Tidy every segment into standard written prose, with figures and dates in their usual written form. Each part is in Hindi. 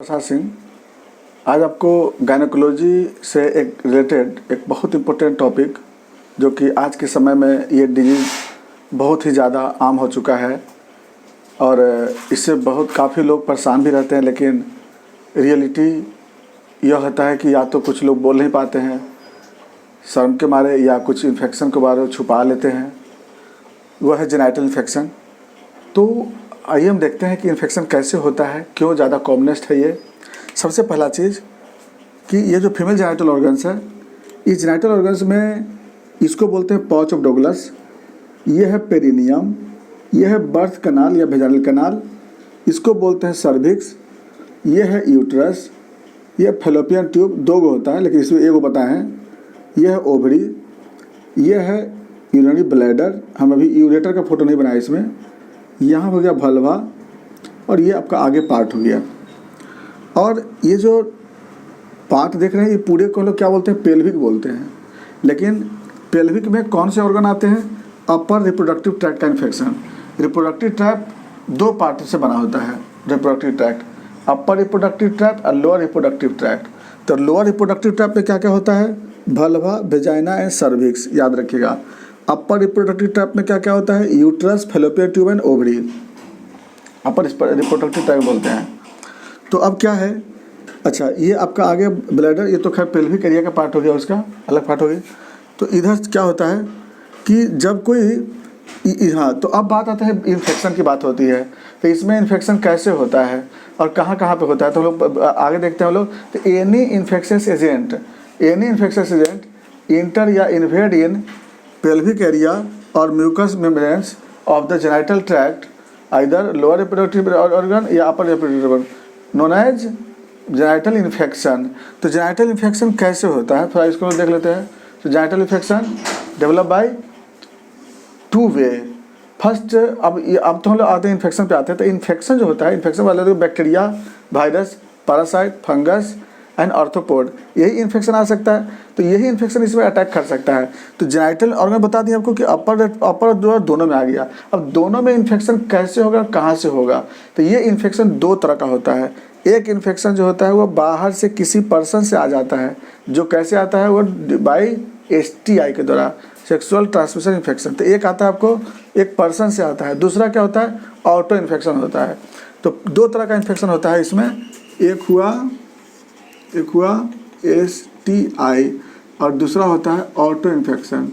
प्रसाद सिंह आज आपको गायनेकोलॉजी से एक रिलेटेड एक बहुत इम्पोर्टेंट टॉपिक जो कि आज के समय में ये डिजीज़ बहुत ही ज़्यादा आम हो चुका है और इससे काफ़ी लोग परेशान भी रहते हैं। लेकिन रियलिटी यह होता है कि या तो कुछ लोग बोल नहीं पाते हैं शर्म के मारे या कुछ इन्फेक्शन के बारे में छुपा लेते हैं, वह है जेनाइटल इन्फेक्शन। तो आइए हम देखते हैं कि इन्फेक्शन कैसे होता है, क्यों ज़्यादा कॉमनेस्ट है ये। सबसे पहला चीज़ कि ये जो फीमेल जेनाइटल ऑर्गन्स है, इस जेनाइटल ऑर्गन्स में इसको बोलते हैं पाउच ऑफ डगलस, ये है पेरिनियम, ये है बर्थ कनाल या वेजाइनल कनाल, इसको बोलते हैं सर्विक्स, ये है यूट्रस, ये फैलोपियन ट्यूब, दो गो होता है लेकिन इसमें एगो बताए हैं, ये है ओवरी, ये है यूरिनरी ब्लैडर, हम अभी यूरेटर का फोटो नहीं बनाया इसमें, यहाँ हो गया भल्वा और ये आपका आगे पार्ट हो गया। और ये जो पार्ट देख रहे हैं ये पूरे को लोग क्या बोलते हैं, पेल्विक बोलते हैं। लेकिन पेल्विक में कौन से ऑर्गन आते हैं? अपर रिप्रोडक्टिव ट्रैक्ट का इन्फेक्शन। रिप्रोडक्टिव ट्रैक्ट दो पार्ट से बना होता है रिप्रोडक्टिव ट्रैक्ट, अपर रिप्रोडक्टिव ट्रैक्ट और लोअर रिप्रोडक्टिव ट्रैक्ट। तो लोअर रिप्रोडक्टिव ट्रैक्ट में क्या क्या होता है? भल्वा, वेजाइना एंड सर्विक्स, याद रखिएगा। अपर रिप्रोडक्टिव ट्रैक्ट में क्या क्या होता है? Uterus, fallopian tube and ovary, upper reproductive tract बोलते हैं। तो अब क्या है, अच्छा ये आपका आगे ब्लैडर, ये तो खैर पेल्विक एरिया का पार्ट हो गया, उसका अलग पार्ट हो गया। तो इधर क्या होता है कि जब कोई हाँ, तो अब बात आता है इन्फेक्शन की बात होती है। तो इसमें इन्फेक्शन कैसे होता है और कहाँ कहाँ पे होता है, तो हम लोग आगे देखते हैं हम लोग। तो एनी इन्फेक्शियस एजेंट इंटर या invade in pelvic area or mucous membranes of the genital tract, either lower reproductive organ या upper reproductive organ, known as genital infection। तो genital infection कैसे होता है, थोड़ा इसको देख लेते हैं। तो genital infection develop by two way। First अब तो हम लोग आते हैं इन्फेक्शन पे आते हैं। तो इन्फेक्शन जो होता है, इन्फेक्शन वाले bacteria, virus, parasite, fungus and arthropod, यही इन्फेक्शन आ सकता है। तो यही इन्फेक्शन इसमें अटैक कर सकता है। तो जेनाइटल ऑर्गन बता दिया आपको कि अपर दोनों में आ गया। अब दोनों में इन्फेक्शन कैसे होगा, कहाँ से होगा? तो ये इन्फेक्शन दो तरह का होता है। एक इन्फेक्शन जो होता है वो बाहर से किसी पर्सन से आ जाता है, जो कैसे आता है, वो बाई STI के द्वारा, सेक्सुअल ट्रांसमिशन इन्फेक्शन। तो एक आता है आपको एक पर्सन से आता है, दूसरा क्या होता है, ऑटो इन्फेक्शन होता है। तो दो तरह का इन्फेक्शन होता है इसमें, एक हुआ STI और दूसरा होता है ऑटो इन्फेक्शन।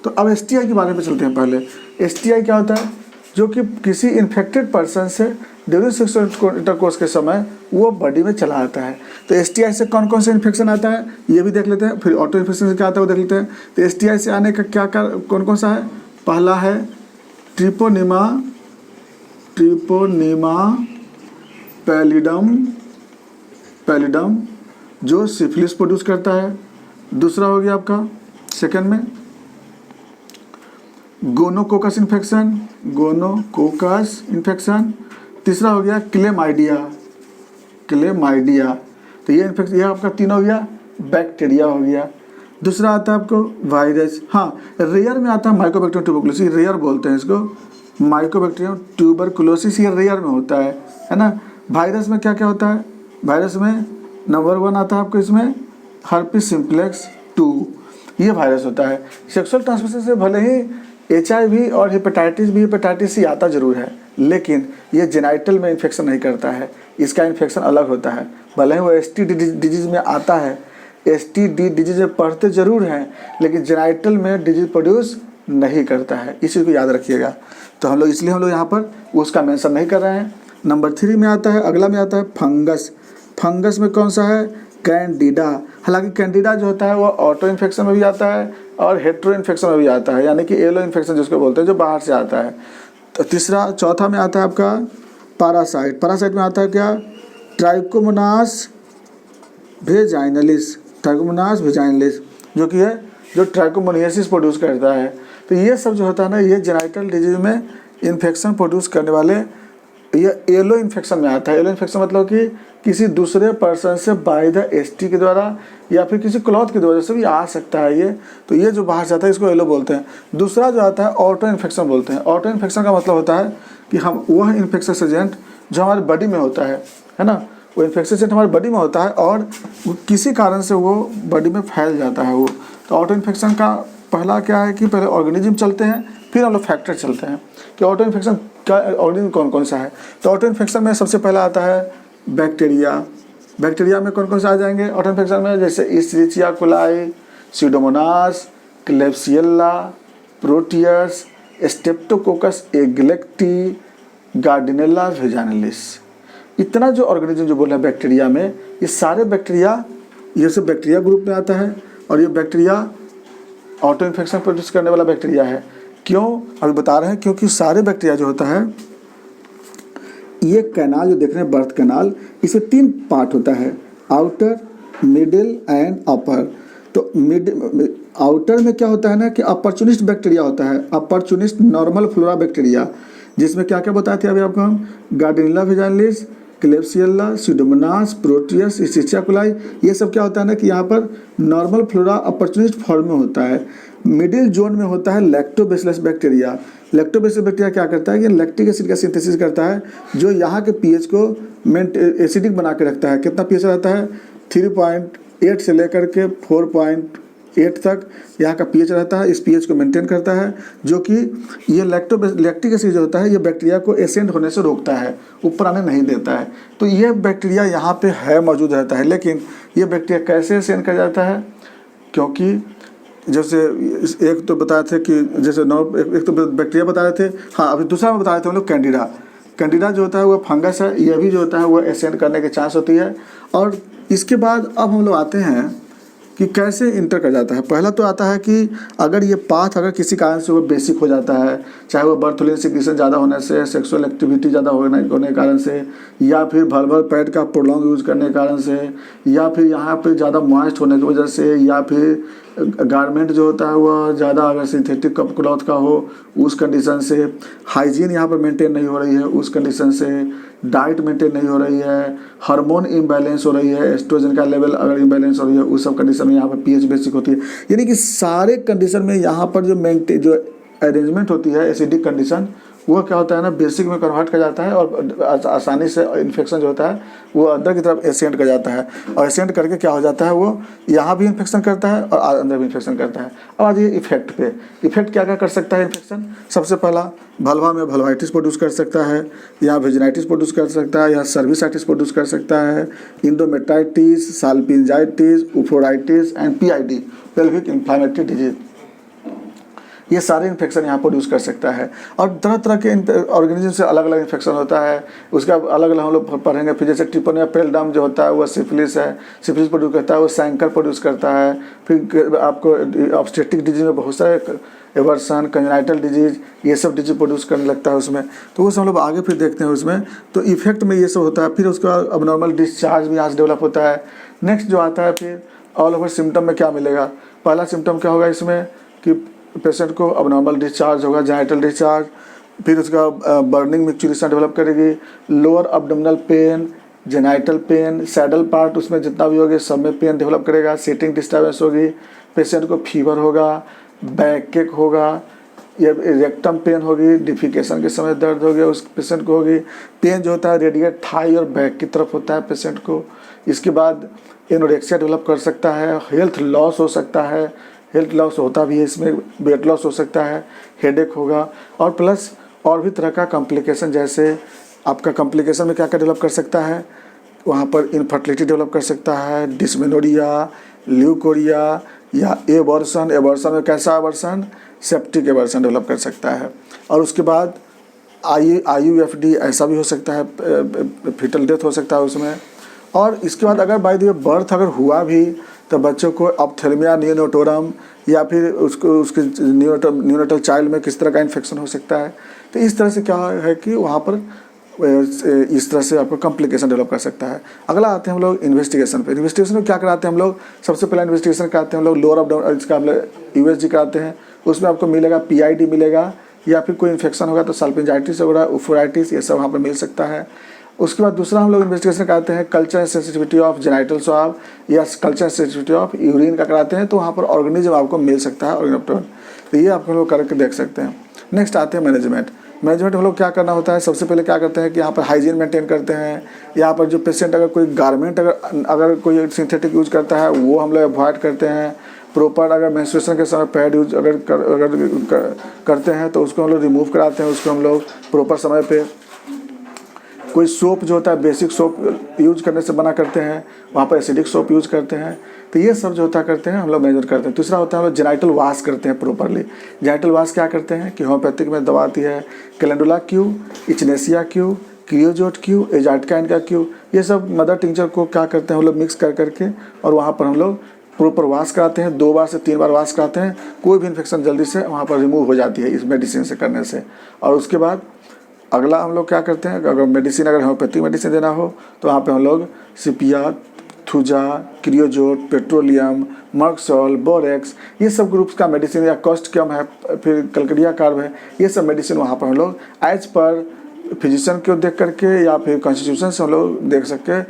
तो अब STI के बारे में चलते हैं पहले। STI क्या होता है? जो कि किसी इन्फेक्टेड पर्सन से ड्यूरिंग सेक्सुअल इंटरकोर्स के समय वो बॉडी में चला आता है। तो STI से कौन कौन से इन्फेक्शन आता है ये भी देख लेते हैं, फिर ऑटो इन्फेक्शन से क्या आता है वो देख लेते हैं। तो STI से आने का क्या कौन कौन सा है? पहला है ट्रिपोनिमा पैलिडम, जो सिफिलिस प्रोड्यूस करता है। दूसरा हो गया आपका सेकंड में गोनोकोकस इन्फेक्शन। तीसरा हो गया क्लेमाइडिया। तो ये इन्फेक्शन, ये आपका तीनों हो गया, बैक्टीरिया हो गया। दूसरा आता है आपको वायरस। हाँ, रेयर में आता है माइकोबैक्टीरियम ट्यूबरकुलोसिस, रेयर बोलते हैं इसको, माइकोबैक्टीरियम ट्यूबरकुलोसिस, ये रेयर में होता है ना। वायरस में क्या क्या होता है? वायरस में नंबर 1 आता है आपको इसमें हर्पिस सिम्प्लेक्स 2, ये वायरस होता है। सेक्सुअल ट्रांसमिशन से भले ही HIV और हेपेटाइटिस C आता जरूर है, लेकिन ये जेनाइटल में इन्फेक्शन नहीं करता है, इसका इन्फेक्शन अलग होता है। भले ही वो STD डिजीज़ में आता है, STD डिजीज़ में पढ़ते जरूर हैं, लेकिन जेनाइटल में डिजीज प्रोड्यूस नहीं करता है, इस चीज़ को याद रखिएगा। तो हम लोग यहाँ पर उसका मेंशन नहीं कर रहे हैं। नंबर 3 में आता है, अगला में आता है फंगस में कौन सा है? कैंडिडा। हालांकि कैंडिडा जो होता है वो ऑटो इन्फेक्शन में भी आता है और हेट्रो इन्फेक्शन में भी आता है, यानी कि एलो इन्फेक्शन जिसको बोलते हैं, जो बाहर से आता है। तो चौथा में आता है आपका पैरासाइट में आता है क्या? ट्राइकोमोनास वेजाइनलिस, जो कि है जो ट्राइकोमोनियासिस प्रोड्यूस करता है। तो ये सब जो होता है ना, ये जेनाइटल डिजीज में इन्फेक्शन प्रोड्यूस करने वाले, ये एलो इन्फेक्शन में आता है। एलो इन्फेक्शन मतलब कि किसी दूसरे पर्सन से बाय द ST के द्वारा या फिर किसी क्लॉथ की वजह से भी आ सकता है ये। तो ये जो बाहर जाता है इसको एलो बोलते हैं। दूसरा जो आता है ऑटो इन्फेक्शन बोलते हैं। ऑटो इन्फेक्शन का मतलब होता है कि हम वह इन्फेक्शस एजेंट जो हमारे बॉडी में होता है ना, वो इन्फेक्शन एजेंट हमारे बॉडी में होता है और वो किसी कारण से वो बॉडी में फैल जाता है वो। तो ऑटो इन्फेक्शन का पहला क्या है कि पहले ऑर्गेनिज्म चलते हैं, फिर हम लोग फैक्टर चलते हैं कि ऑटो इन्फेक्शन का ऑर्गेनिज्म कौन कौन सा है। तो ऑटो इन्फेक्शन में सबसे पहला आता है बैक्टीरिया। बैक्टीरिया में कौन कौन से आ जाएंगे ऑटो इन्फेक्शन में, जैसे Escherichia coli, Pseudomonas, Klebsiella, Proteus, Streptococcus agalactiae, Gardnerella vaginalis. इतना जो ऑर्गेनिज्म जो बोला बैक्टीरिया में, ये सारे बैक्टीरिया, ये सब बैक्टीरिया ग्रुप में आता है और ये बैक्टीरिया ऑटो इन्फेक्शन प्रोड्यूस करने वाला बैक्टीरिया है। क्यों अभी बता रहे हैं, क्योंकि सारे बैक्टीरिया जो होता है, ये कैनाल जो देख रहे हैं बर्थ कैनाल, इसमें 3 पार्ट होता है, आउटर, मिडिल एंड अपर। तो आउटर में क्या होता है ना कि अपॉर्चुनिस्ट बैक्टीरिया होता है, अपॉर्चुनिस्ट नॉर्मल फ्लोरा बैक्टीरिया, जिसमें क्या क्या बताए थे अभी आपको हम, Gardnerella vaginalis, Klebsiella, Pseudomonas, Proteus, Escherichia coli, ये सब क्या होता है ना कि यहाँ पर नॉर्मल फ्लोरा अपॉर्चुनिस्ट फॉर्म में होता है। मिडिल जोन में होता है लैक्टोबैसिलस बैक्टीरिया। लैक्टोबैसिलस बैक्टीरिया क्या करता है कि लैक्टिक एसिड का सिंथेसिस करता है, जो यहाँ के पीएच को एसिडिक बना के रखता है। कितना पीएच रहता है, 3.8 से लेकर के 4.8 तक यहाँ का पीएच रहता है। इस पीएच को मेंटेन करता है, जो कि ये लैक्टिक एसिड जो होता है ये बैक्टीरिया को एसेंड होने से रोकता है, ऊपर आने नहीं देता है। तो ये बैक्टीरिया यहाँ पे है, मौजूद रहता है। लेकिन ये बैक्टीरिया कैसे एसेंड कर जाता है, क्योंकि जैसे एक तो बताए थे कि जैसे एक तो बैक्टीरिया बता रहे थे, हाँ अभी दूसरा में बता रहे थे हम लोग कैंडिडा। कैंडिडा जो होता है वो फंगस है, ये भी जो होता है वो एसेंड करने के चांस होती है। और इसके बाद अब हम लोग आते हैं कि कैसे इंटर कर जाता है। पहला तो आता है कि अगर ये पाथ अगर किसी कारण से वो बेसिक हो जाता है, चाहे वो बर्थोलिन सिक्रीशन ज़्यादा होने से, सेक्सुअल एक्टिविटी ज़्यादा होने के कारण से, या फिर वर्बल पैड का प्रोलॉन्ग यूज करने के कारण से, या फिर यहाँ पे ज़्यादा मॉइस्ट होने की वजह से, या फिर गारमेंट जो होता है वह ज़्यादा अगर सिंथेटिक क्लॉथ का हो उस कंडीशन से, हाइजीन यहाँ पर मेंटेन नहीं हो रही है उस कंडीशन से, डाइट मेंटेन नहीं हो रही है, हार्मोन इम्बैलेंस हो रही है, एस्ट्रोजन का लेवल अगर इम्बैलेंस हो रही है, उस सब कंडीशन में यहाँ पर पीएच बेसिक होती है। यानी कि सारे कंडीशन में यहाँ पर जो अरेंजमेंट होती है एसिडिक कंडीशन, वो क्या होता है ना बेसिक में कन्वर्ट कर जाता है और आसानी से इन्फेक्शन जो होता है वो अंदर की तरफ एसेंड कर जाता है। और एसेंड करके क्या हो जाता है, वो यहाँ भी इन्फेक्शन करता है और अंदर भी इन्फेक्शन करता है। अब आज ये इफेक्ट पे, इफेक्ट क्या क्या कर सकता है इन्फेक्शन। सबसे पहला भल्वा में भल्वाइटिस प्रोड्यूस कर सकता है, या वेजिनाइटिस प्रोड्यूस कर सकता है, या सर्विसाइटिस प्रोड्यूस कर सकता है, endometritis, salpingitis, oophoritis and PID, pelvic inflammatory disease, ये सारे इन्फेक्शन यहाँ प्रोड्यूस कर सकता है। और तरह तरह के ऑर्गेनिज्म से अलग अलग इन्फेक्शन होता है, उसका अलग अलग हम लोग पढ़ेंगे। फिर जैसे ट्रिपोनिया पेल्डम जो होता है वो सिफिलिस है, सिफिलिस प्रोड्यूस करता है, वो सैंकर प्रोड्यूस करता है। फिर आपको ऑब्स्टेट्रिक डिजीज में बहुत सारे एवर्सन, कंजेनाइटल डिजीज, ये सब डिजीज प्रोड्यूस करने लगता है उसमें। तो वो सब हम लोग आगे फिर देखते हैं उसमें। तो इफेक्ट में ये सब होता है। फिर उसका अबनॉर्मल डिस्चार्ज भी यहाँ से डेवलप होता है। नेक्स्ट जो आता है फिर ऑल ओवर सिम्टम में क्या मिलेगा। पहला सिम्टम क्या होगा इसमें कि पेशेंट को अबनॉर्मल डिस्चार्ज होगा, जेनिटल डिस्चार्ज, फिर उसका बर्निंग मिक्चुरेशन डेवलप करेगी, lower abdominal pain, genital pain, saddle part उसमें जितना भी होगा सब में पेन डेवलप करेगा, सीटिंग डिस्टर्बेंस होगी, पेशेंट को फीवर होगा, बैक एक होगा, या रेक्टम पेन होगी, डिफिकेशन के समय दर्द हो गया उस पेशेंट को होगी। पेन जो होता है रेडिएट थाई और बैक की तरफ होता है पेशेंट को। इसके बाद एनोरेक्सिया डेवलप कर सकता है, हेल्थ लॉस हो सकता है, हेल्थ लॉस होता भी है इसमें, वेट लॉस हो सकता है, हेडेक होगा, और प्लस और भी तरह का कॉम्प्लिकेशन, जैसे आपका कॉम्प्लिकेशन में क्या क्या डेवलप कर सकता है, वहाँ पर इनफर्टिलिटी डेवलप कर सकता है, डिस्मेनोरिया, ल्यूकोरिया, या एबॉर्शन। एबॉर्शन में कैसा एबॉर्शन, सेप्टिक एबॉर्शन डेवलप कर सकता है। और उसके बाद IUFD ऐसा भी हो सकता है, फीटल डेथ हो सकता है उसमें। और इसके बाद अगर बाय द वे बर्थ अगर हुआ भी तो बच्चों को ऑप्थेल्मिया नियोनेटोरम, या फिर उसके न्यूनेटल चाइल्ड में किस तरह का इन्फेक्शन हो सकता है। तो इस तरह से क्या है कि वहाँ पर इस तरह से आपको कॉम्प्लिकेशन डेवलप कर सकता है। अगला आते हैं हम लोग इन्वेस्टिगेशन पे। इन्वेस्टिगेशन में क्या कराते हैं हम लोग, सबसे पहला इन्वेस्टिगेशन कराते हैं हम लोग लोअर अब्डोमिनल, इसका हम लोग USG कराते हैं। उसमें आपको मिलेगा PID मिलेगा, या फिर कोई इन्फेक्शन होगा तो साल्पिंजाइटिस वगैरह, उफोराइटिस, ये सब वहाँ पर मिल सकता है। उसके बाद दूसरा हम लोग इन्वेस्टिगेशन कराते हैं culture sensitivity of genital swab, या कल्चर सेंसिटिविटी ऑफ यूरिन का कराते हैं। तो वहाँ पर ऑर्गेनिज्म आपको मिल सकता है ऑर्गेनोप्टेरॉन। तो ये आप लोग करके देख सकते हैं। नेक्स्ट आते हैं मैनेजमेंट। मैनेजमेंट हम लोग क्या करना होता है, सबसे पहले क्या करते हैं कि यहाँ पर हाइजीन मेंटेन करते हैं। यहाँ पर जो पेशेंट अगर कोई गारमेंट अगर कोई सिंथेटिक यूज करता है वो हम लोग अवॉइड करते हैं। प्रॉपर अगर मेंस्ट्रुएशन के समय पैड यूज अगर करते हैं तो उसको हम लोग रिमूव कराते हैं, उसको हम लोग प्रॉपर समय पे। कोई सोप जो होता है बेसिक सोप यूज करने से मना करते हैं, वहाँ पर एसिडिक सोप यूज करते हैं। तो ये सब जो होता करते हैं हम लोग मेजर करते हैं। दूसरा होता है हम लोग जेनाइटल वाश करते हैं प्रॉपरली। जेनाइटल वाश क्या करते हैं कि होम्योपैथिक में दवा आती है calendula Q, echinacea Q, creosote Q, एजाइटकाइन का क्यू, ये सब मदर टिंचर को क्या करते हैं हम लोग मिक्स कर करके और वहाँ पर हम लोग प्रॉपर वाश कराते हैं। 2 बार से 3 बार वाश कराते हैं, कोई भी इन्फेक्शन जल्दी से वहाँ पर रिमूव हो जाती है इस मेडिसिन से करने से। और उसके बाद अगला हम लोग क्या करते हैं, अगर मेडिसिन अगर होम्योपैथिक मेडिसिन देना हो तो वहाँ पे हम लोग सिपिया, thuja, creosote, petroleum, Merc sol, borax, ये सब ग्रुप्स का मेडिसिन, या कॉस्ट कम है, फिर कलकड़िया कार्ब है, ये सब मेडिसिन वहाँ पर हम लोग एज पर फिजिशियन को देख करके या फिर कॉन्स्टिट्यूशन से हम लोग देख सकते हैं